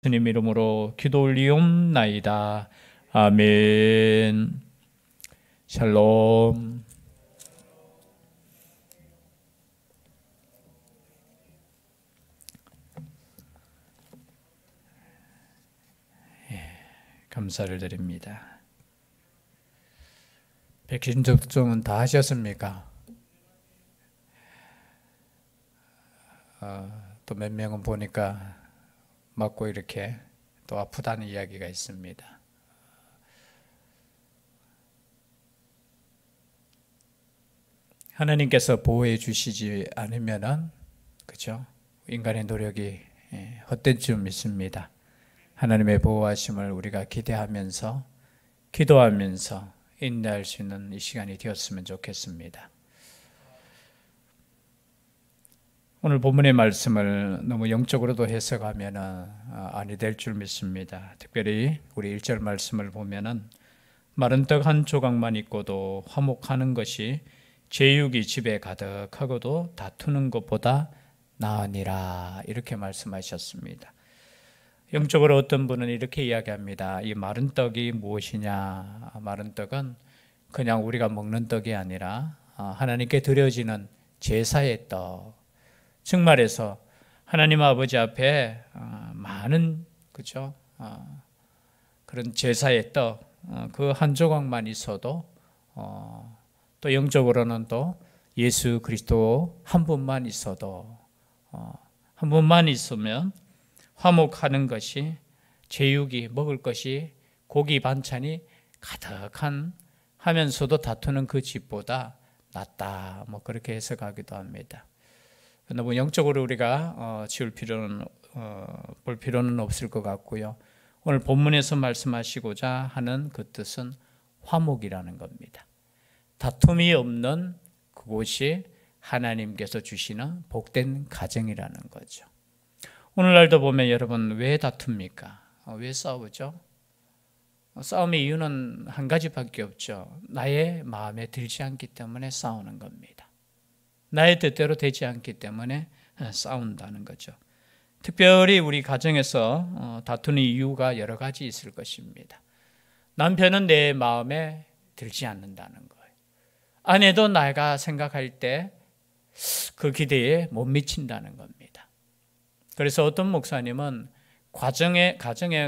주님 이름으로 기도 올리옵나이다. 아멘. 샬롬. 감사를 드립니다. 백신 접종은 다 하셨습니까? 또 몇 명은 보니까 맞고 이렇게 또 아프다는 이야기가 있습니다. 하나님께서 보호해 주시지 않으면은, 그죠? 인간의 노력이 헛된 줄 믿습니다. 하나님의 보호하심을 우리가 기대하면서 기도하면서 인내할 수 있는 이 시간이 되었으면 좋겠습니다. 오늘 본문의 말씀을 너무 영적으로도 해석하면 아니 될 줄 믿습니다. 특별히 우리 1절 말씀을 보면 마른 떡 한 조각만 있고도 화목하는 것이 제육이 집에 가득하고도 다투는 것보다 나으니라, 이렇게 말씀하셨습니다. 영적으로 어떤 분은 이렇게 이야기합니다. 이 마른 떡이 무엇이냐? 마른 떡은 그냥 우리가 먹는 떡이 아니라 하나님께 드려지는 제사의 떡. 즉 말해서 하나님 아버지 앞에 많은, 그죠? 그런 제사의 떡, 그 한 조각만 있어도, 또 영적으로는 또 예수 그리스도 한 분만 있어도, 한 분만 있으면 화목하는 것이, 제육이 먹을 것이, 고기 반찬이 가득한 하면서도 다투는 그 집보다 낫다, 뭐 그렇게 해석하기도 합니다. 너무 영적으로 우리가 볼 필요는 없을 것 같고요. 오늘 본문에서 말씀하시고자 하는 그 뜻은 화목이라는 겁니다. 다툼이 없는 그곳이 하나님께서 주시는 복된 가정이라는 거죠. 오늘날도 보면 여러분, 왜 다툽니까? 왜 싸우죠? 싸움의 이유는 한 가지밖에 없죠. 나의 마음에 들지 않기 때문에 싸우는 겁니다. 나의 뜻대로 되지 않기 때문에 싸운다는 거죠. 특별히 우리 가정에서 다투는 이유가 여러 가지 있을 것입니다. 남편은 내 마음에 들지 않는다는 거예요. 아내도 내가 생각할 때 그 기대에 못 미친다는 겁니다. 그래서 어떤 목사님은 가정의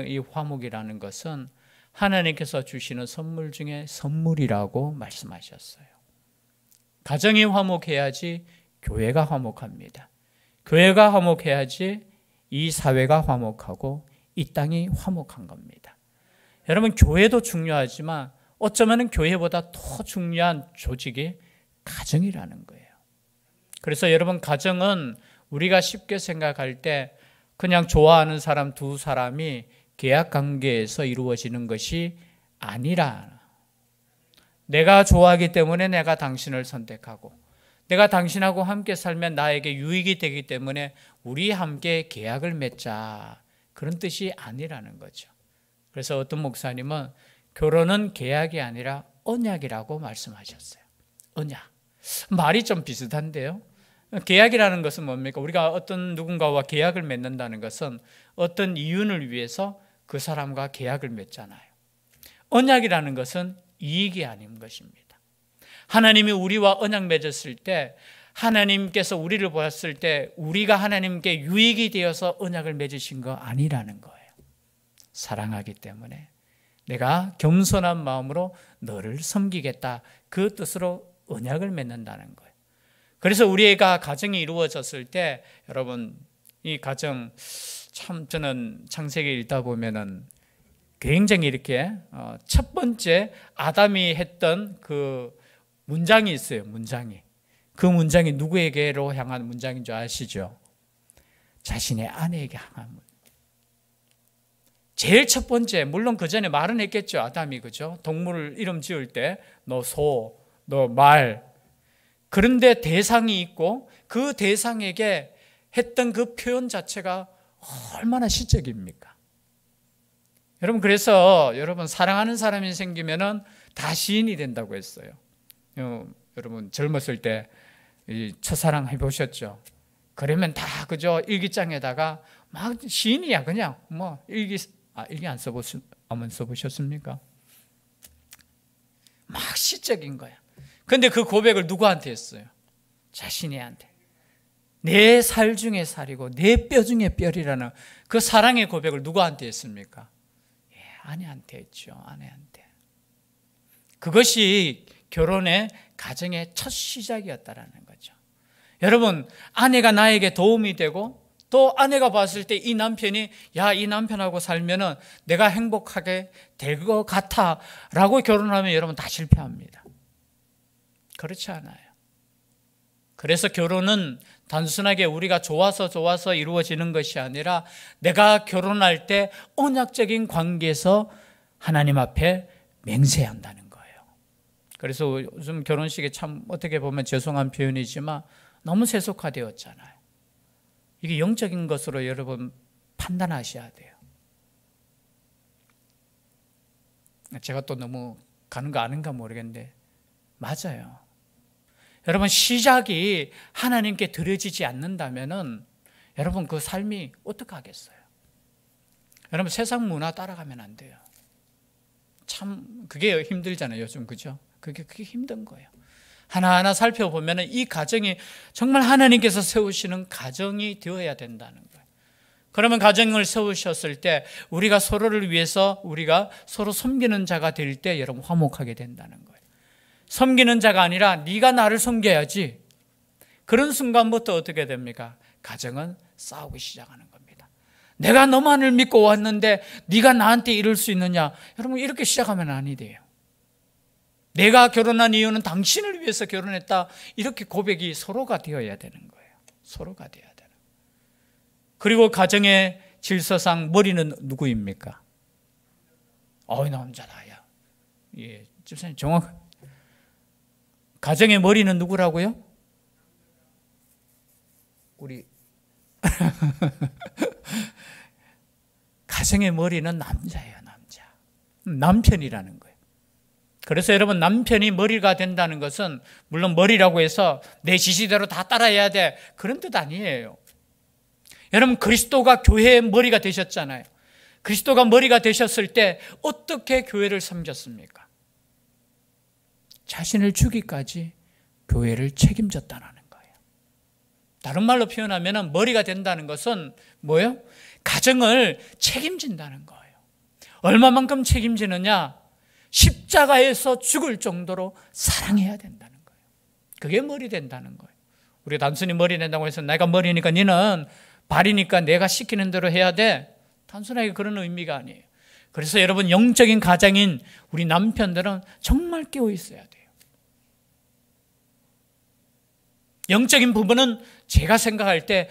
이 화목이라는 것은 하나님께서 주시는 선물 중에 선물이라고 말씀하셨어요. 가정이 화목해야지 교회가 화목합니다. 교회가 화목해야지 이 사회가 화목하고 이 땅이 화목한 겁니다. 여러분, 교회도 중요하지만 어쩌면 교회보다 더 중요한 조직이 가정이라는 거예요. 그래서 여러분, 가정은 우리가 쉽게 생각할 때 그냥 좋아하는 사람 두 사람이 계약 관계에서 이루어지는 것이 아니라, 내가 좋아하기 때문에 내가 당신을 선택하고, 내가 당신하고 함께 살면 나에게 유익이 되기 때문에 우리 함께 계약을 맺자, 그런 뜻이 아니라는 거죠. 그래서 어떤 목사님은 결혼은 계약이 아니라 언약이라고 말씀하셨어요. 언약. 말이 좀 비슷한데요. 계약이라는 것은 뭡니까? 우리가 어떤 누군가와 계약을 맺는다는 것은 어떤 이윤을 위해서 그 사람과 계약을 맺잖아요. 언약이라는 것은 이익이 아닌 것입니다. 하나님이 우리와 언약 맺었을 때, 하나님께서 우리를 보았을 때 우리가 하나님께 유익이 되어서 언약을 맺으신 거 아니라는 거예요. 사랑하기 때문에 내가 겸손한 마음으로 너를 섬기겠다, 그 뜻으로 언약을 맺는다는 거예요. 그래서 우리가 가정이 이루어졌을 때, 여러분, 이 가정 참, 저는 창세기 읽다 보면은 굉장히 이렇게 첫 번째 아담이 했던 그 문장이 있어요. 문장이. 그 문장이 누구에게로 향한 문장인 줄 아시죠? 자신의 아내에게 향한 문장. 제일 첫 번째, 물론 그 전에 말은 했겠죠. 아담이, 그죠? 동물 이름 지을 때 너 소, 너 말. 그런데 대상이 있고 그 대상에게 했던 그 표현 자체가 얼마나 시적입니까? 여러분, 그래서 여러분, 사랑하는 사람이 생기면은 다 시인이 된다고 했어요. 여러분, 젊었을 때 첫사랑 해보셨죠? 그러면 다, 그죠? 일기장에다가 막 시인이야. 그냥 뭐 일기 안 써보셨습니까? 막 시적인 거야. 근데 그 고백을 누구한테 했어요? 자신이한테. 내 살 중에 살이고 내 뼈 중에 뼈리라는 그 사랑의 고백을 누구한테 했습니까? 아내한테 했죠. 아내한테. 그것이 결혼의 가정의 첫 시작이었다라는 거죠. 여러분, 아내가 나에게 도움이 되고 또 아내가 봤을 때 이 남편이 이 남편하고 살면은 내가 행복하게 될 것 같아 라고 결혼하면 여러분 다 실패합니다. 그렇지 않아요. 그래서 결혼은 단순하게 우리가 좋아서 이루어지는 것이 아니라 내가 결혼할 때 언약적인 관계에서 하나님 앞에 맹세한다는 거예요. 그래서 요즘 결혼식이 참 어떻게 보면 죄송한 표현이지만 너무 세속화되었잖아요. 이게 영적인 것으로 여러분 판단하셔야 돼요. 제가 또 너무 가는 거 아닌가 모르겠는데 맞아요. 여러분, 시작이 하나님께 드려지지 않는다면은 여러분 그 삶이 어떡하겠어요? 여러분, 세상 문화 따라가면 안 돼요. 참 그게 힘들잖아요, 요즘. 그죠? 그게 힘든 거예요. 하나하나 살펴보면 이 가정이 정말 하나님께서 세우시는 가정이 되어야 된다는 거예요. 그러면 가정을 세우셨을 때 우리가 서로를 위해서 우리가 서로 섬기는 자가 될 때 여러분 화목하게 된다는 거예요. 섬기는 자가 아니라 네가 나를 섬겨야지. 그런 순간부터 어떻게 됩니까? 가정은 싸우기 시작하는 겁니다. 내가 너만을 믿고 왔는데 네가 나한테 이럴 수 있느냐? 여러분, 이렇게 시작하면 아니 돼요. 내가 결혼한 이유는 당신을 위해서 결혼했다. 이렇게 고백이 서로가 되어야 되는 거예요. 서로가 되어야 되는. 그리고 가정의 질서상 머리는 누구입니까? 남자다. 야. 예, 집사님 정확. 가정의 머리는 누구라고요? 우리 가정의 머리는 남자예요, 남자. 남편이라는 거예요. 그래서 여러분, 남편이 머리가 된다는 것은 물론 머리라고 해서 내 지시대로 다 따라야 돼, 그런 뜻 아니에요. 여러분, 그리스도가 교회의 머리가 되셨잖아요. 그리스도가 머리가 되셨을 때 어떻게 교회를 섬겼습니까? 자신을 주기까지 교회를 책임졌다는 거예요. 다른 말로 표현하면 머리가 된다는 것은 뭐예요? 가정을 책임진다는 거예요. 얼마만큼 책임지느냐? 십자가에서 죽을 정도로 사랑해야 된다는 거예요. 그게 머리 된다는 거예요. 우리가 단순히 머리 된다고 해서 내가 머리니까 너는 발이니까 내가 시키는 대로 해야 돼. 단순하게 그런 의미가 아니에요. 그래서 여러분, 영적인 가장인 우리 남편들은 정말 깨어 있어야 돼요. 영적인 부분은 제가 생각할 때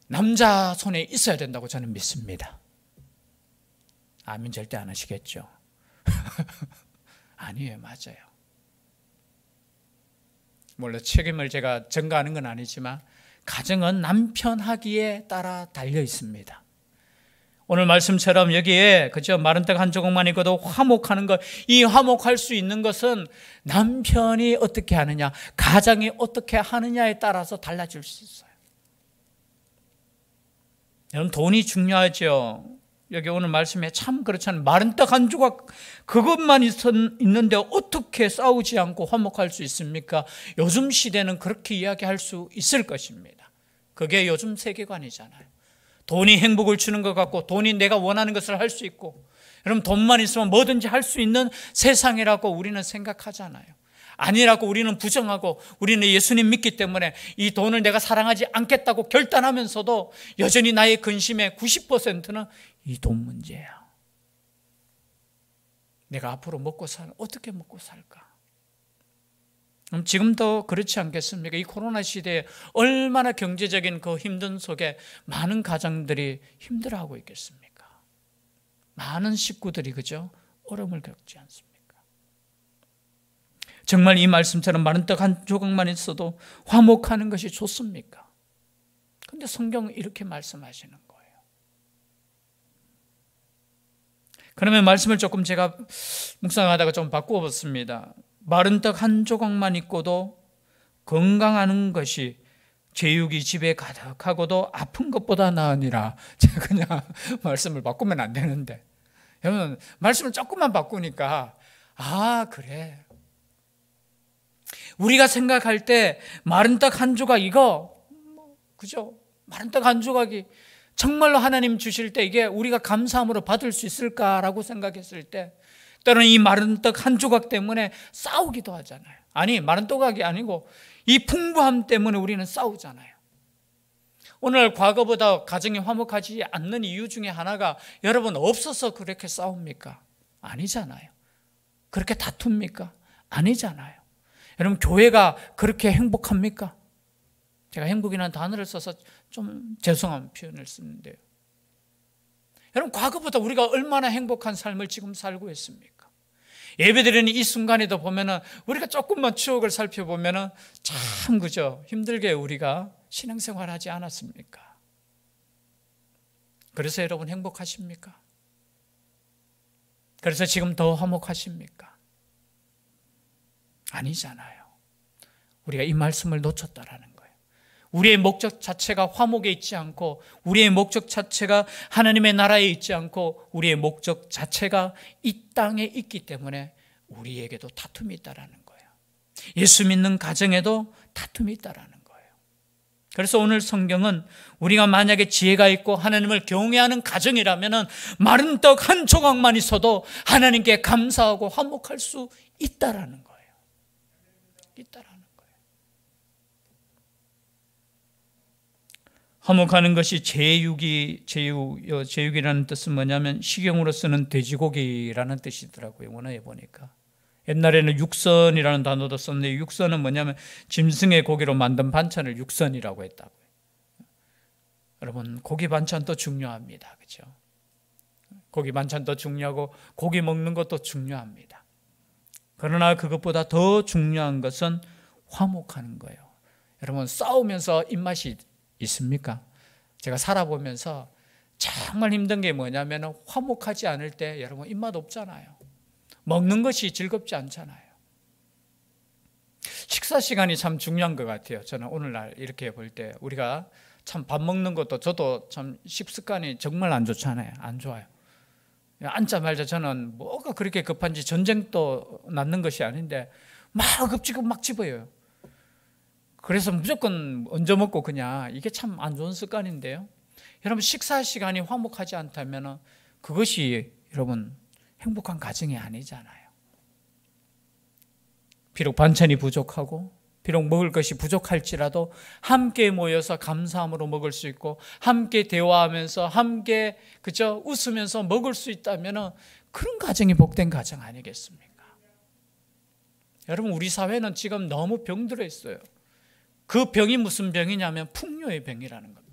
남자 손에 있어야 된다고 저는 믿습니다. 아멘 절대 안 하시겠죠? 아니에요, 맞아요. 물론 책임을 제가 전가하는 건 아니지만 가정은 남편 하기에 따라 달려 있습니다. 오늘 말씀처럼 여기에 그죠, 마른 떡 한 조각만 있고도 화목하는 것, 이 화목할 수 있는 것은 남편이 어떻게 하느냐, 가장이 어떻게 하느냐에 따라서 달라질 수 있어요. 여러분, 돈이 중요하죠. 여기 오늘 말씀에 참 그렇잖아요. 마른 떡 한 조각 그것만 있는데 어떻게 싸우지 않고 화목할 수 있습니까? 요즘 시대는 그렇게 이야기할 수 있을 것입니다. 그게 요즘 세계관이잖아요. 돈이 행복을 주는 것 같고 돈이 내가 원하는 것을 할 수 있고, 여러분, 돈만 있으면 뭐든지 할 수 있는 세상이라고 우리는 생각하잖아요. 아니라고 우리는 부정하고 우리는 예수님 믿기 때문에 이 돈을 내가 사랑하지 않겠다고 결단하면서도 여전히 나의 근심의 90%는 이 돈 문제야. 내가 앞으로 어떻게 먹고 살까? 그럼 지금도 그렇지 않겠습니까? 이 코로나 시대에 얼마나 경제적인 그 힘든 속에 많은 가정들이 힘들어하고 있겠습니까? 많은 식구들이 그죠? 어려움을 겪지 않습니까? 정말 이 말씀처럼 마른 떡 한 조각만 있어도 화목하는 것이 좋습니까? 그런데 성경은 이렇게 말씀하시는 거예요. 그러면 말씀을 조금 제가 묵상하다가 좀 바꾸어 봤습니다. 마른 떡 한 조각만 있고도 건강하는 것이 제육이 집에 가득하고도 아픈 것보다 나으니라. 제가 그냥 말씀을 바꾸면 안 되는데, 여러분 말씀을 조금만 바꾸니까 그래, 우리가 생각할 때 마른 떡 한 조각, 이거 그죠? 마른 떡 한 조각이 정말로 하나님 주실 때 이게 우리가 감사함으로 받을 수 있을까라고 생각했을 때, 때로는 이 마른 떡 한 조각 때문에 싸우기도 하잖아요. 아니, 마른 떡이 아니고 이 풍부함 때문에 우리는 싸우잖아요. 오늘 과거보다 가정이 화목하지 않는 이유 중에 하나가, 여러분 없어서 그렇게 싸웁니까? 아니잖아요. 그렇게 다툽니까? 아니잖아요. 여러분 교회가 그렇게 행복합니까? 제가 행복이라는 단어를 써서 좀 죄송한 표현을 쓰는데요, 여러분 과거보다 우리가 얼마나 행복한 삶을 지금 살고 있습니까? 예배드리는 이 순간에도 보면은, 우리가 조금만 추억을 살펴보면은 참 그죠, 힘들게 우리가 신앙생활 하지 않았습니까? 그래서 여러분 행복하십니까? 그래서 지금 더 화목하십니까? 아니잖아요. 우리가 이 말씀을 놓쳤다라는 거예요. 우리의 목적 자체가 화목에 있지 않고, 우리의 목적 자체가 하나님의 나라에 있지 않고, 우리의 목적 자체가 이 땅에 있기 때문에 우리에게도 다툼이 있다라는 거예요. 예수 믿는 가정에도 다툼이 있다라는 거예요. 그래서 오늘 성경은 우리가 만약에 지혜가 있고 하나님을 경외하는 가정이라면 마른 떡 한 조각만 있어도 하나님께 감사하고 화목할 수 있다라는 거예요. 있다라는 거예요. 화목하는 것이 제육이라는 뜻은 뭐냐면 식용으로 쓰는 돼지고기라는 뜻이더라고요. 원어에 보니까. 옛날에는 육선이라는 단어도 썼는데, 육선은 뭐냐면 짐승의 고기로 만든 반찬을 육선이라고 했다고요. 여러분 고기 반찬도 중요합니다. 그렇죠? 고기 반찬도 중요하고 고기 먹는 것도 중요합니다. 그러나 그것보다 더 중요한 것은 화목하는 거예요. 여러분 싸우면서 입맛이 있습니까? 제가 살아보면서 정말 힘든 게 뭐냐면, 화목하지 않을 때 여러분 입맛 없잖아요. 먹는 것이 즐겁지 않잖아요. 식사 시간이 참 중요한 것 같아요. 저는 오늘날 이렇게 볼 때 우리가 참 밥 먹는 것도, 저도 참 식습관이 정말 안 좋잖아요. 안 좋아요. 앉자마자 저는 뭐가 그렇게 급한지, 전쟁도 낳는 것이 아닌데 막 급지급 막 집어요. 그래서 무조건 얹어 먹고 그냥, 이게 참 안 좋은 습관인데요. 여러분 식사 시간이 화목하지 않다면 그것이 여러분 행복한 가정이 아니잖아요. 비록 반찬이 부족하고 비록 먹을 것이 부족할지라도 함께 모여서 감사함으로 먹을 수 있고, 함께 대화하면서 함께 그저 웃으면서 먹을 수 있다면 그런 가정이 복된 가정 아니겠습니까? 여러분 우리 사회는 지금 너무 병들어 있어요. 그 병이 무슨 병이냐면 풍요의 병이라는 겁니다.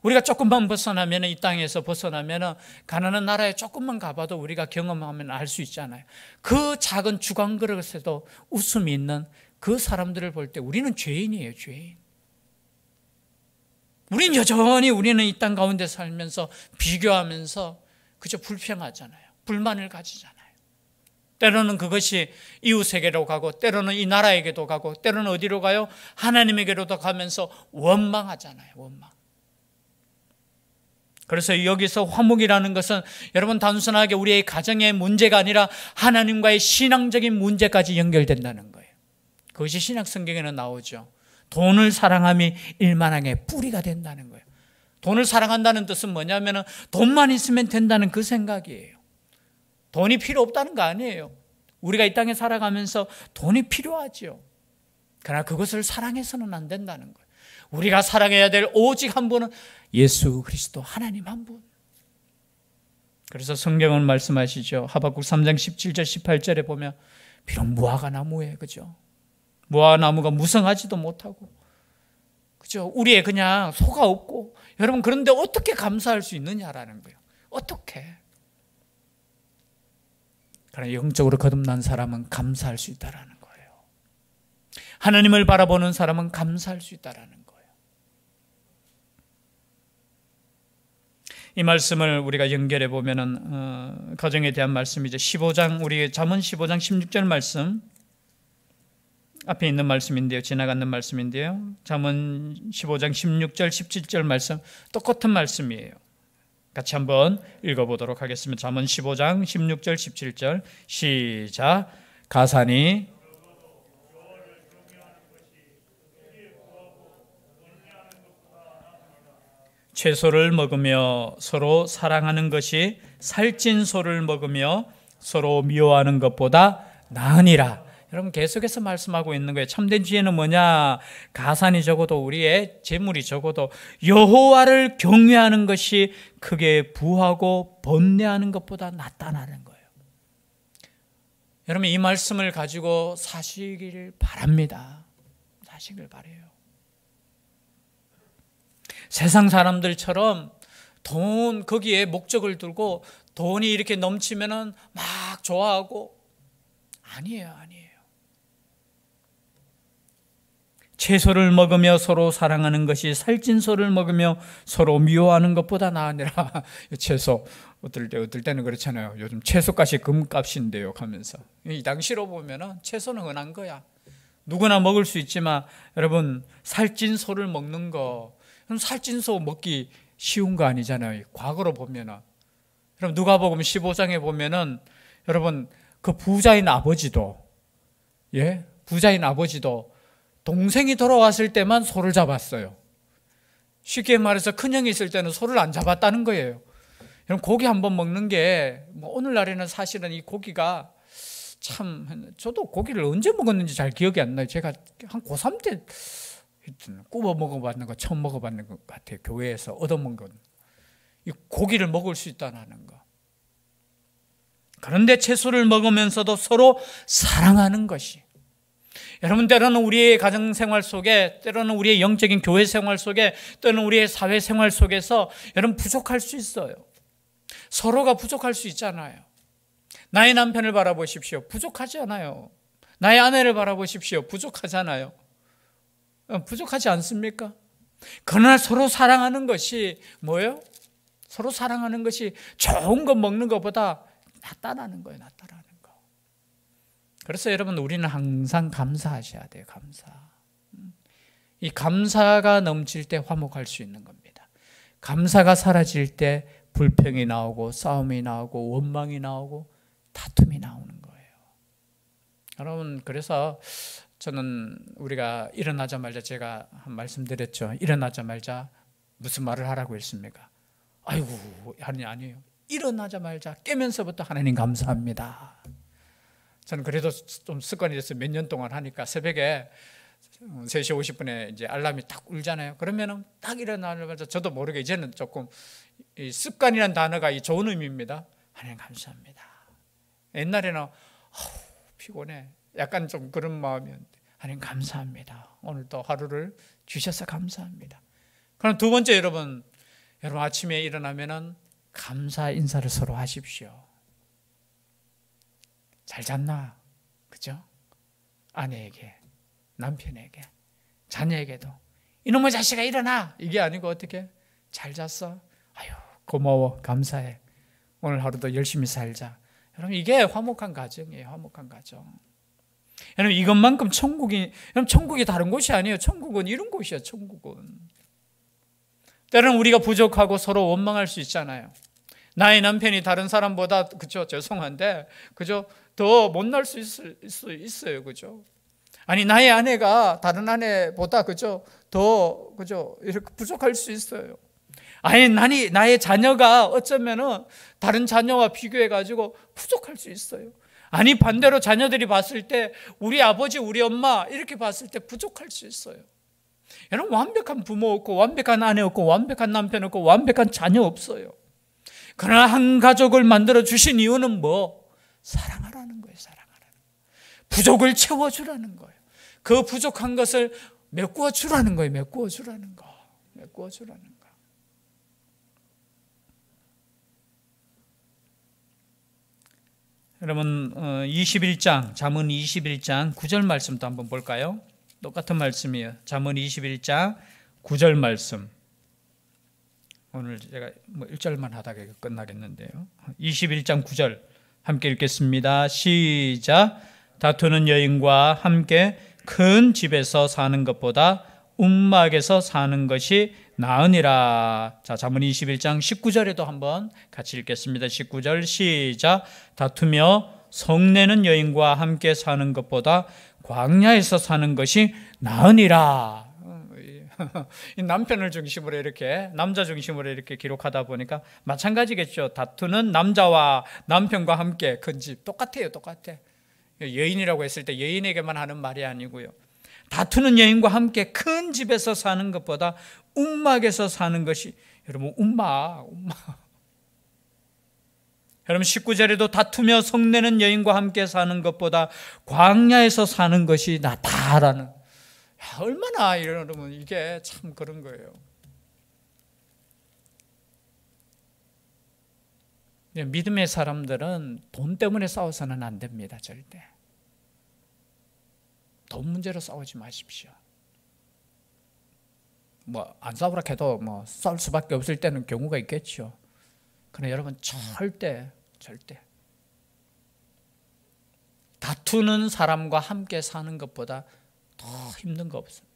우리가 조금만 벗어나면, 이 땅에서 벗어나면 가난한 나라에 조금만 가봐도 우리가 경험하면 알 수 있잖아요. 그 작은 주간 그릇에도 웃음이 있는 그 사람들을 볼 때 우리는 죄인이에요. 죄인. 우리는 여전히 이 땅 가운데 살면서 비교하면서 그저 불평하잖아요. 불만을 가지잖아요. 때로는 그것이 이웃에게로 가고, 때로는 이 나라에게도 가고, 때로는 어디로 가요? 하나님에게로도 가면서 원망하잖아요. 원망. 그래서 여기서 화목이라는 것은 여러분 단순하게 우리의 가정의 문제가 아니라 하나님과의 신앙적인 문제까지 연결된다는 거예요. 그것이 신약 성경에는 나오죠. 돈을 사랑함이 일만하게 뿌리가 된다는 거예요. 돈을 사랑한다는 뜻은 뭐냐면 돈만 있으면 된다는 그 생각이에요. 돈이 필요 없다는 거 아니에요. 우리가 이 땅에 살아가면서 돈이 필요하죠. 그러나 그것을 사랑해서는 안 된다는 거예요. 우리가 사랑해야 될 오직 한 분은 예수 그리스도, 하나님 한 분. 그래서 성경은 말씀하시죠. 하박국 3장 17절 18절에 보면 비록 무화과 나무에, 그죠? 무화과 나무가 무성하지도 못하고, 그죠? 우리의 그냥 소가 없고, 여러분 그런데 어떻게 감사할 수 있느냐라는 거예요. 어떻게? 그러나 영적으로 거듭난 사람은 감사할 수 있다라는 거예요. 하나님을 바라보는 사람은 감사할 수 있다라는 거예요. 이 말씀을 우리가 연결해 보면은 가정에 대한 말씀이죠. 15장, 우리 잠언 15장 16절 말씀 앞에 있는 말씀인데요. 지나가는 말씀인데요. 잠언 15장 16절 17절 말씀 똑같은 말씀이에요. 같이 한번 읽어보도록 하겠습니다. 잠언 15장 16절 17절 시작. 가산이 채소를 먹으며 서로 사랑하는 것이 살찐 소를 먹으며 서로 미워하는 것보다 나으니라. 여러분 계속해서 말씀하고 있는 거예요. 참된 지혜는 뭐냐? 가산이 적어도 우리의 재물이 적어도 여호와를 경외하는 것이 크게 부하고 번뇌하는 것보다 낫다는 거예요. 여러분 이 말씀을 가지고 사시길 바랍니다. 사시길 바라요. 세상 사람들처럼 돈 거기에 목적을 두고 돈이 이렇게 넘치면은 막 좋아하고 아니에요. 채소를 먹으며 서로 사랑하는 것이 살찐 소를 먹으며 서로 미워하는 것보다 나으니라. 채소 어떨 때는 그렇잖아요. 요즘 채소값이 금값인데요 하면서 이 당시로 보면은 채소는 흔한 거야. 누구나 먹을 수 있지만 여러분 살찐 소를 먹는 거 살찐 소 먹기 쉬운 거 아니잖아요. 과거로 보면은 여러분 누가복음 15장에 보면은 여러분 그 부자인 아버지도 동생이 돌아왔을 때만 소를 잡았어요. 쉽게 말해서 큰형이 있을 때는 소를 안 잡았다는 거예요. 여러분 고기 한번 먹는 게 오늘날에는 사실은 이 고기가 참 저도 고기를 언제 먹었는지 잘 기억이 안 나요. 제가 한 고3 때 구워 먹어봤는 거 처음 먹어봤는 것 같아요. 교회에서 얻어먹은 건. 이 고기를 먹을 수 있다는 거. 그런데 채소를 먹으면서도 서로 사랑하는 것이 여러분 때로는 우리의 가정생활 속에 때로는 우리의 영적인 교회 생활 속에 때로는 우리의 사회생활 속에서 여러분 부족할 수 있어요. 서로가 부족할 수 있잖아요. 나의 남편을 바라보십시오. 부족하지 않아요. 나의 아내를 바라보십시오. 부족하잖아요. 부족하지 않습니까? 그러나 서로 사랑하는 것이 뭐예요? 서로 사랑하는 것이 좋은 거 먹는 것보다 낫다라는 거예요. 낫다라는 거. 그래서 여러분 우리는 항상 감사하셔야 돼요. 감사. 이 감사가 넘칠 때 화목할 수 있는 겁니다. 감사가 사라질 때 불평이 나오고 싸움이 나오고 원망이 나오고 다툼이 나오는 거예요. 여러분 그래서 저는 우리가 일어나자마자 제가 한 말씀드렸죠. 일어나자마자 무슨 말을 하라고 했습니까? 아이고 아니에요. 일어나자마자 깨면서부터 하나님 감사합니다. 저는 그래도 좀 습관이 돼서 몇 년 동안 하니까 새벽에 3시 50분에 이제 알람이 딱 울잖아요. 그러면은 딱 일어나자마자 저도 모르게 이제는 조금 이 습관이라는 단어가 이 좋은 의미입니다. 하나님 감사합니다. 옛날에는 피곤해. 약간 좀 그런 마음이었는데 하나님 감사합니다. 오늘도 하루를 주셔서 감사합니다. 그럼 두 번째 여러분 아침에 일어나면은 감사 인사를 서로 하십시오. 잘 잤나? 그죠? 아내에게, 남편에게, 자녀에게도 이놈의 자식아 일어나! 이게 아니고 어떻게? 잘 잤어? 아유 고마워 감사해. 오늘 하루도 열심히 살자. 여러분 이게 화목한 가정이에요. 화목한 가정. 여러분 이것만큼 천국이 다른 곳이 아니에요. 천국은 이런 곳이에요. 천국은. 때로는 우리가 부족하고 서로 원망할 수 있잖아요. 나의 남편이 다른 사람보다 그죠? 죄송한데 그죠? 더 못날 수 있어요. 그죠? 아니 나의 아내가 다른 아내보다 그죠? 더 그죠? 이렇게 부족할 수 있어요. 아니 나의 자녀가 어쩌면은 다른 자녀와 비교해 가지고 부족할 수 있어요. 아니 반대로 자녀들이 봤을 때 우리 아버지 우리 엄마 이렇게 봤을 때 부족할 수 있어요. 여러분 완벽한 부모 없고 완벽한 아내 없고 완벽한 남편 없고 완벽한 자녀 없어요. 그러나 한 가족을 만들어 주신 이유는 뭐? 사랑하라는 거예요. 사랑하라는 거예요. 부족을 채워주라는 거예요. 그 부족한 것을 메꾸어 주라는 거예요. 메꾸어 주라는 거. 메꾸어 주라는 거. 여러분 21장 잠언 21장 9절 말씀도 한번 볼까요? 똑같은 말씀이에요. 잠언 21장 9절 말씀. 오늘 제가 1절만 하다가 끝나겠는데요. 21장 9절 함께 읽겠습니다. 시작. 다투는 여인과 함께 큰 집에서 사는 것보다 움막에서 사는 것이 나으니라. 자, 잠언 21장 19절에도 한번 같이 읽겠습니다. 19절 시작. 다투며 성내는 여인과 함께 사는 것보다 광야에서 사는 것이 나으니라. 이 남편을 중심으로 이렇게, 남자 중심으로 이렇게 기록하다 보니까 마찬가지겠죠. 다투는 남자와 남편과 함께 큰 집. 똑같아요, 똑같아. 여인이라고 했을 때 여인에게만 하는 말이 아니고요. 다투는 여인과 함께 큰 집에서 사는 것보다 움막에서 사는 것이, 여러분, 움막. 여러분 19절에도 다투며 성내는 여인과 함께 사는 것보다 광야에서 사는 것이 낫다라는, 얼마나 여러분 이게 참 그런 거예요. 믿음의 사람들은 돈 때문에 싸워서는 안 됩니다. 절대. 돈 문제로 싸우지 마십시오. 뭐 안 싸우라 해도 뭐 싸울 수밖에 없을 때는 경우가 있겠죠. 그러나 여러분 절대 다투는 사람과 함께 사는 것보다 더 힘든 거 없습니다.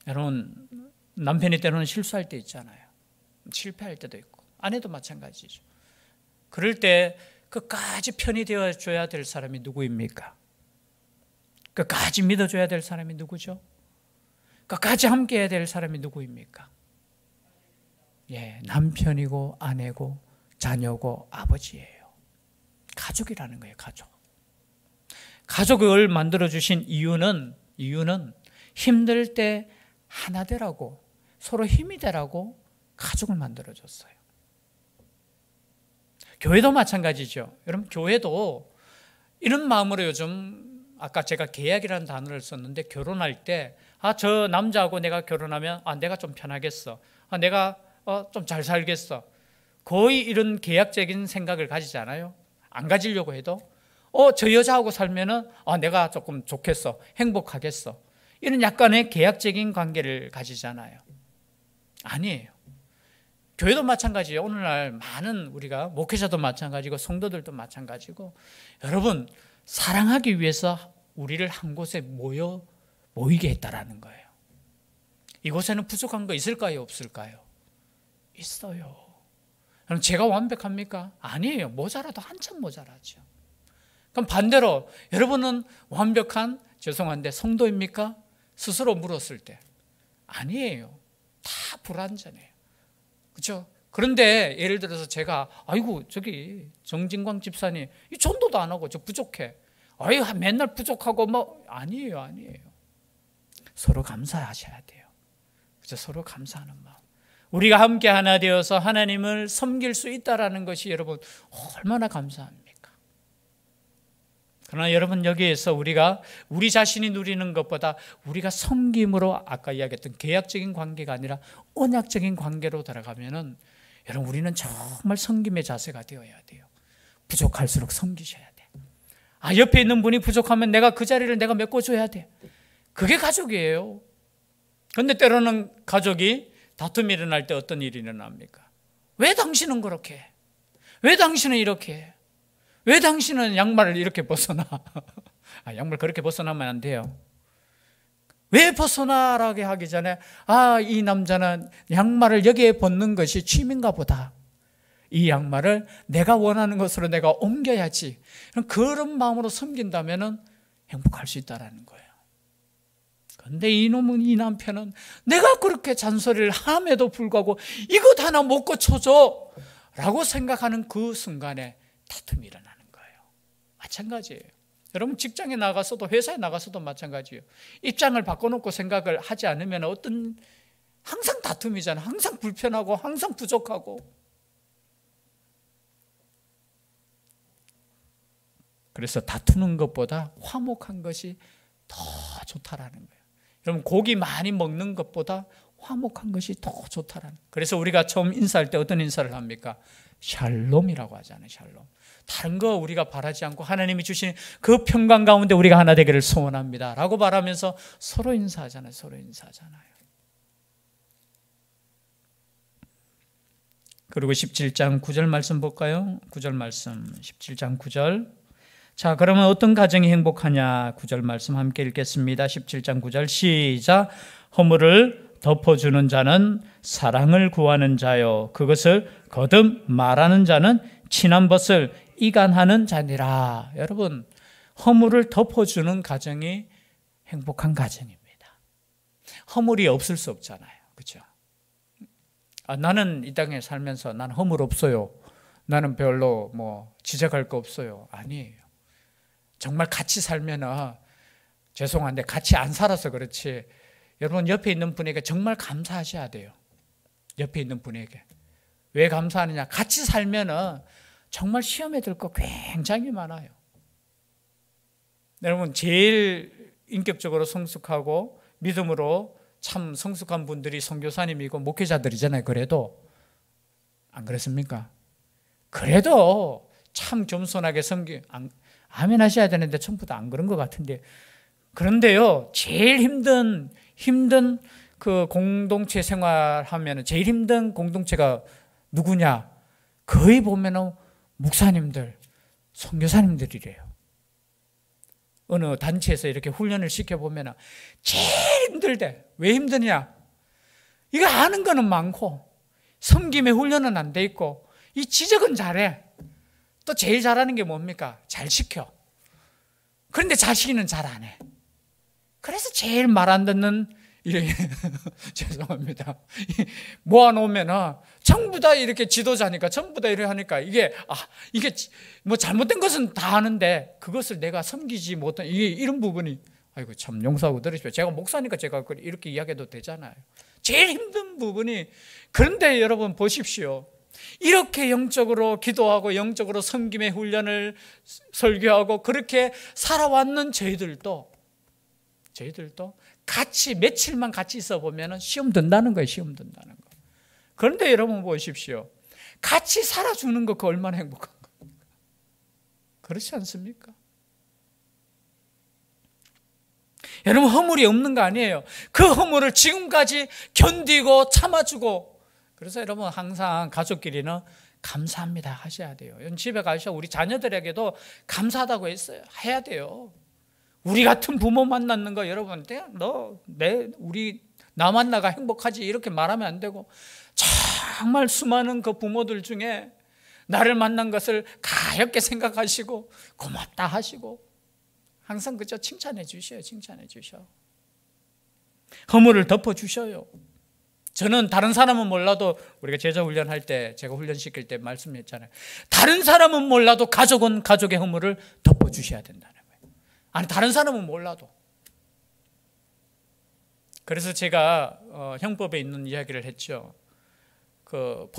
여러분 남편이 때로는 실수할 때 있잖아요. 실패할 때도 있고 아내도 마찬가지죠. 그럴 때 끝까지 편이 되어줘야 될 사람이 누구입니까? 끝까지 믿어줘야 될 사람이 누구죠? 끝까지 함께해야 될 사람이 누구입니까? 예, 남편이고 아내고 자녀고 아버지예요. 가족이라는 거예요. 가족을 만들어주신 이유는 힘들 때 하나 되라고, 서로 힘이 되라고 가족을 만들어줬어요. 교회도 마찬가지죠. 여러분 교회도 이런 마음으로 요즘, 아까 제가 계약이라는 단어를 썼는데, 결혼할 때 저 남자하고 내가 결혼하면 내가 좀 편하겠어, 내가 좀 잘 살겠어, 거의 이런 계약적인 생각을 가지잖아요. 안 가지려고 해도 저 여자하고 살면은 내가 조금 좋겠어, 행복하겠어, 이런 약간의 계약적인 관계를 가지잖아요. 아니에요. 교회도 마찬가지예요. 오늘날 많은 우리가 목회자도 마찬가지고 성도들도 마찬가지고, 여러분 사랑하기 위해서 우리를 한 곳에 모이게 했다라는 거예요. 이곳에는 부족한 거 있을까요, 없을까요? 있어요. 그럼 제가 완벽합니까? 아니에요. 모자라도 한참 모자라죠. 그럼 반대로 여러분은 완벽한, 죄송한데 성도입니까? 스스로 물었을 때 아니에요. 다 불완전해요. 그렇죠? 그런데 예를 들어서 제가 저기 정진광 집사님 이 전도도 안 하고 저 부족해, 맨날 부족하고 뭐, 아니에요. 서로 감사하셔야 돼요. 그렇죠? 서로 감사하는 마음. 우리가 함께 하나 되어서 하나님을 섬길 수 있다라는 것이 여러분 얼마나 감사합니까? 그러나 여러분 여기에서 우리가 우리 자신이 누리는 것보다 우리가 섬김으로, 아까 이야기했던 계약적인 관계가 아니라 언약적인 관계로 들어가면은, 여러분 우리는 정말 섬김의 자세가 되어야 돼요. 부족할수록 섬기셔야 돼. 옆에 있는 분이 부족하면 내가 그 자리를 내가 메꿔줘야 돼. 그게 가족이에요. 그런데 때로는 가족이 다툼이 일어날 때 어떤 일이 일어납니까? 왜 당신은 그렇게 해? 왜 당신은 이렇게 해? 왜 당신은 양말을 이렇게 벗어나? 양말 그렇게 벗어나면 안 돼요. 왜 벗어나라고 하기 전에 이 남자는 양말을 여기에 벗는 것이 취미인가 보다, 이 양말을 내가 원하는 것으로 내가 옮겨야지, 그런 마음으로 섬긴다면 행복할 수 있다는 거예요. 그런데 이 남편은 내가 그렇게 잔소리를 함에도 불구하고 이것 하나 못 고쳐줘 라고 생각하는 그 순간에 다툼이 일어나는 거예요. 마찬가지예요. 여러분 직장에 나가서도, 회사에 나가서도 마찬가지예요. 입장을 바꿔놓고 생각을 하지 않으면 항상 다툼이잖아요. 항상 불편하고 항상 부족하고. 그래서 다투는 것보다 화목한 것이 더 좋다라는 거예요. 여러분 고기 많이 먹는 것보다 화목한 것이 더 좋다라는 거예요. 그래서 우리가 처음 인사할 때 어떤 인사를 합니까? 샬롬이라고 하잖아요. 샬롬. 다른 거 우리가 바라지 않고 하나님이 주신 그 평강 가운데 우리가 하나 되기를 소원합니다 라고 말하면서 서로 인사하잖아요. 그리고 17장 9절 말씀 볼까요? 9절 말씀, 17장 9절. 자, 그러면 어떤 가정이 행복하냐? 9절 말씀 함께 읽겠습니다. 17장 9절 시작. 허물을 덮어주는 자는 사랑을 구하는 자요, 그것을 거듭 말하는 자는 친한 것을 이간하는 자니라. 여러분, 허물을 덮어주는 가정이 행복한 가정입니다. 허물이 없을 수 없잖아요. 그렇죠? 나는 이 땅에 살면서 나는 허물 없어요, 나는 별로 지적할 거 없어요. 아니에요. 정말 같이 살면은, 죄송한데 같이 안 살아서 그렇지, 여러분 옆에 있는 분에게 정말 감사하셔야 돼요. 옆에 있는 분에게. 왜 감사하느냐? 같이 살면은 정말 시험에 들 거 굉장히 많아요. 여러분, 제일 인격적으로 성숙하고 믿음으로 참 성숙한 분들이 선교사님이고 목회자들이잖아요. 그래도 안 그렇습니까? 그래도 참 겸손하게 아멘 하셔야 되는데 전부 다 안 그런 것 같은데, 그런데요, 제일 힘든 그 공동체 생활하면 제일 힘든 공동체가 누구냐? 거의 보면은 목사님들, 선교사님들이래요. 어느 단체에서 이렇게 훈련을 시켜보면 제일 힘들대. 왜 힘드냐? 이거 아는 거는 많고 섬김의 훈련은 안 돼 있고 이 지적은 잘해. 또 제일 잘하는 게 뭡니까? 잘 시켜. 그런데 자식이는 잘 안 해. 그래서 제일 말 안 듣는, 죄송합니다. 모아놓으면 전부 다 이렇게 지도자니까, 전부 다 이렇게 하니까 이게 뭐 잘못된 것은 다 아는데 그것을 내가 섬기지 못한, 이런 부분이, 아이고 참 용서하고 들으십시오. 제가 목사니까 제가 이렇게 이야기해도 되잖아요. 제일 힘든 부분이. 그런데 여러분 보십시오. 이렇게 영적으로 기도하고 영적으로 섬김의 훈련을 설교하고 그렇게 살아왔는 저희들도 같이 며칠만 같이 있어 보면 시험 든다는 거예요. 시험 든다는 거. 그런데 여러분 보십시오. 같이 살아주는 거, 그 얼마나 행복한 겁니까? 그렇지 않습니까? 여러분, 허물이 없는 거 아니에요. 그 허물을 지금까지 견디고 참아주고. 그래서 여러분 항상 가족끼리는 감사합니다 하셔야 돼요. 집에 가셔 우리 자녀들에게도 감사하다고 했어요. 해야 돼요. 우리 같은 부모 만났는 거, 여러분, 나 만나가 행복하지 이렇게 말하면 안 되고, 정말 수많은 그 부모들 중에 나를 만난 것을 가볍게 생각하시고 고맙다 하시고 항상 그저 칭찬해 주셔요. 칭찬해 주셔. 허물을 덮어 주셔요. 저는 다른 사람은 몰라도, 우리가 제자 훈련할 때, 제가 훈련시킬 때 말씀했잖아요. 다른 사람은 몰라도 가족은 가족의 허물을 덮어 주셔야 된다는 거예요. 아니, 다른 사람은 몰라도. 그래서 제가 형법에 있는 이야기를 했죠. 그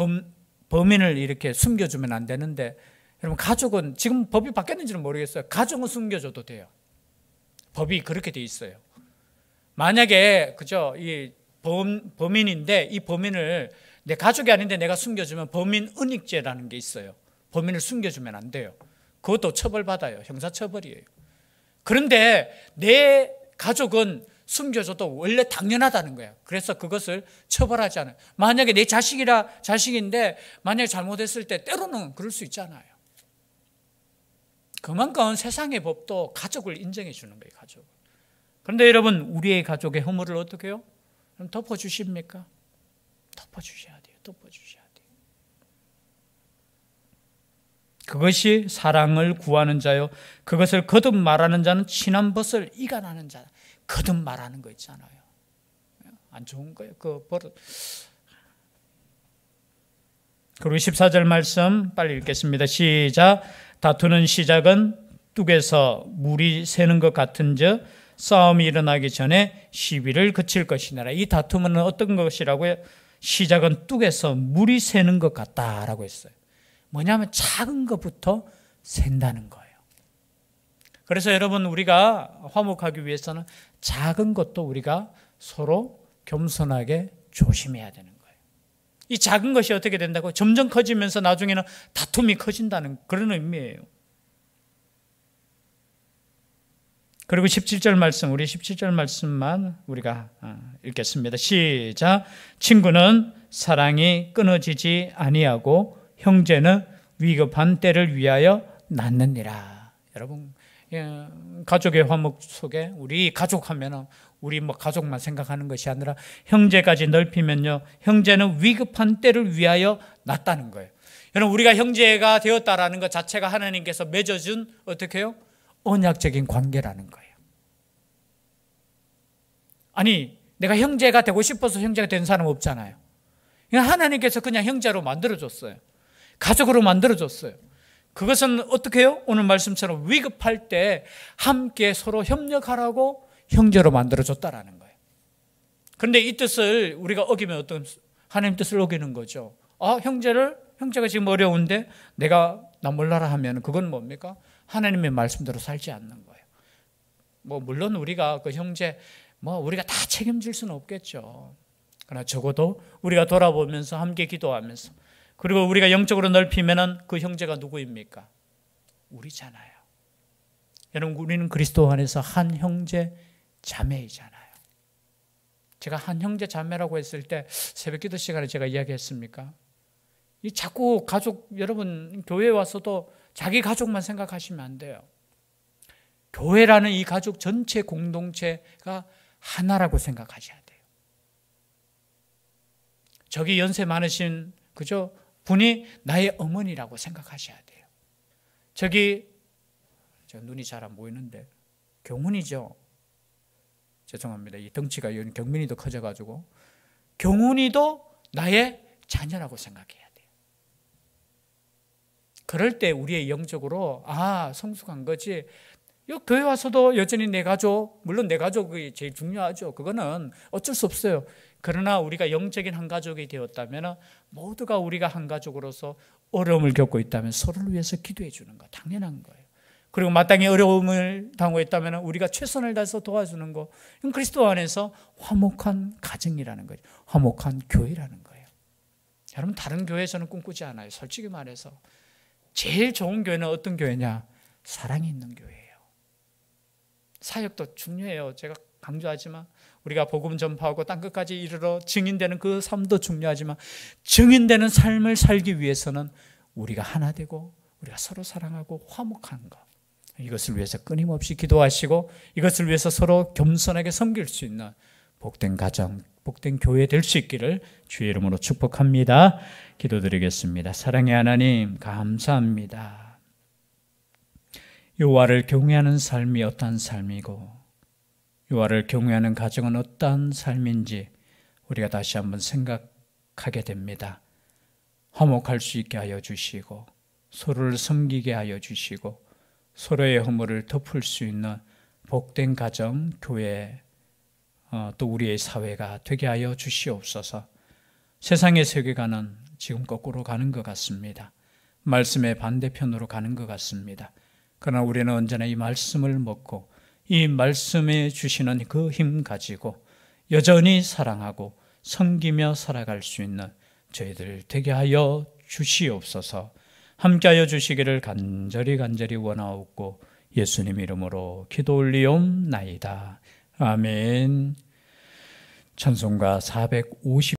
범인을 이렇게 숨겨주면 안 되는데, 여러분 가족은, 지금 법이 바뀌었는지는 모르겠어요. 가족은 숨겨줘도 돼요. 법이 그렇게 돼 있어요. 만약에 그죠, 이 범인인데 이 범인을 내 가족이 아닌데 내가 숨겨주면 범인 은닉죄라는 게 있어요. 범인을 숨겨주면 안 돼요. 그것도 처벌받아요. 형사처벌이에요. 그런데 내 가족은 숨겨줘도 원래 당연하다는 거예요. 그래서 그것을 처벌하지 않아요. 만약에 내 자식인데 만약에 잘못했을 때 때로는 그럴 수 있잖아요. 그만큼 세상의 법도 가족을 인정해 주는 거예요. 가족. 그런데 여러분, 우리의 가족의 허물을 어떻게 해요? 그럼 덮어주십니까? 덮어주셔야 돼요. 덮어주셔야 돼요. 그것이 사랑을 구하는 자요, 그것을 거듭 말하는 자는 친한 벗을 이간하는 자. 거듭 말하는 거 있잖아요. 안 좋은 거예요. 그 버릇. 그리고 14절 말씀 빨리 읽겠습니다. 시작. 다투는 시작은 뚝에서 물이 새는 것 같은즉 싸움이 일어나기 전에 시비를 그칠 것이니라. 이 다툼은 어떤 것이라고요? 시작은 뚝에서 물이 새는 것 같다라고 했어요. 뭐냐면 작은 것부터 샌다는 거예요. 그래서 여러분, 우리가 화목하기 위해서는 작은 것도 우리가 서로 겸손하게 조심해야 되는 거예요. 이 작은 것이 어떻게 된다고? 점점 커지면서 나중에는 다툼이 커진다는 그런 의미예요. 그리고 17절 말씀, 우리 17절 말씀만 우리가 읽겠습니다. 시작. 친구는 사랑이 끊어지지 아니하고 형제는 위급한 때를 위하여 낳느니라. 여러분, 가족의 화목 속에 우리 가족 하면은 우리 가족만 생각하는 것이 아니라 형제까지 넓히면요, 형제는 위급한 때를 위하여 났다는 거예요. 여러분, 우리가 형제가 되었다라는 것 자체가 하나님께서 맺어준 어떻게 해요? 언약적인 관계라는 거예요. 아니, 내가 형제가 되고 싶어서 형제가 된 사람 없잖아요. 하나님께서 그냥 형제로 만들어줬어요. 가족으로 만들어줬어요. 그것은 어떻게 해요? 오늘 말씀처럼 위급할 때 함께 서로 협력하라고 형제로 만들어줬다라는 거예요. 그런데 이 뜻을 우리가 어기면 어떤, 하나님 뜻을 어기는 거죠. 형제가 지금 어려운데 내가 나 몰라라 하면 그건 뭡니까? 하나님의 말씀대로 살지 않는 거예요. 물론 우리가 그 형제 우리가 다 책임질 수는 없겠죠. 그러나 적어도 우리가 돌아보면서 함께 기도하면서, 그리고 우리가 영적으로 넓히면은 그 형제가 누구입니까? 우리잖아요. 여러분, 우리는 그리스도 안에서 한 형제 자매이잖아요. 제가 한 형제 자매라고 했을 때 새벽 기도 시간에 제가 이야기했습니까? 이 자꾸 가족, 여러분 교회에 와서도 자기 가족만 생각하시면 안 돼요. 교회라는 이 가족 전체 공동체가 하나라고 생각하셔야 돼요. 저기 연세 많으신 분이 나의 어머니라고 생각하셔야 돼요. 저기 눈이 잘 안 보이는데 경훈이죠. 죄송합니다. 이 덩치가 경민이도 커져가지고 경훈이도 나의 자녀라고 생각해야 돼요. 그럴 때 우리의 영적으로 성숙한 거지. 교회 와서도 여전히 내 가족, 물론 내 가족이 제일 중요하죠. 그거는 어쩔 수 없어요. 그러나 우리가 영적인 한 가족이 되었다면 모두가 우리가 한 가족으로서 어려움을 겪고 있다면 서로를 위해서 기도해 주는 거 당연한 거예요. 그리고 마땅히 어려움을 당하고 있다면 우리가 최선을 다해서 도와주는 거, 이건 그리스도 안에서 화목한 가정이라는 거예요. 화목한 교회라는 거예요. 여러분, 다른 교회에서는 꿈꾸지 않아요. 솔직히 말해서 제일 좋은 교회는 어떤 교회냐? 사랑이 있는 교회예요. 사역도 중요해요. 제가 강조하지만 우리가 복음 전파하고 땅끝까지 이르러 증인되는 그 삶도 중요하지만 증인되는 삶을 살기 위해서는 우리가 하나 되고 우리가 서로 사랑하고 화목한 것, 이것을 위해서 끊임없이 기도하시고 이것을 위해서 서로 겸손하게 섬길 수 있는 복된 가정, 복된 교회 될 수 있기를 주의 이름으로 축복합니다. 기도드리겠습니다. 사랑의 하나님, 감사합니다. 여호와를 경외하는 삶이 어떠한 삶이고 여호와를 경외하는 가정은 어떠한 삶인지 우리가 다시 한번 생각하게 됩니다. 화목할 수 있게 하여 주시고 서로를 섬기게 하여 주시고 서로의 허물을 덮을 수 있는 복된 가정, 교회, 또 우리의 사회가 되게 하여 주시옵소서. 세상의 세계관은 지금 거꾸로 가는 것 같습니다. 말씀의 반대편으로 가는 것 같습니다. 그러나 우리는 언제나 이 말씀을 먹고 이 말씀에 주시는 그 힘 가지고 여전히 사랑하고 섬기며 살아갈 수 있는 저희들 되게 하여 주시옵소서. 함께하여 주시기를 간절히 원하옵고 예수님 이름으로 기도 올리옵나이다. 아멘. 찬송가 450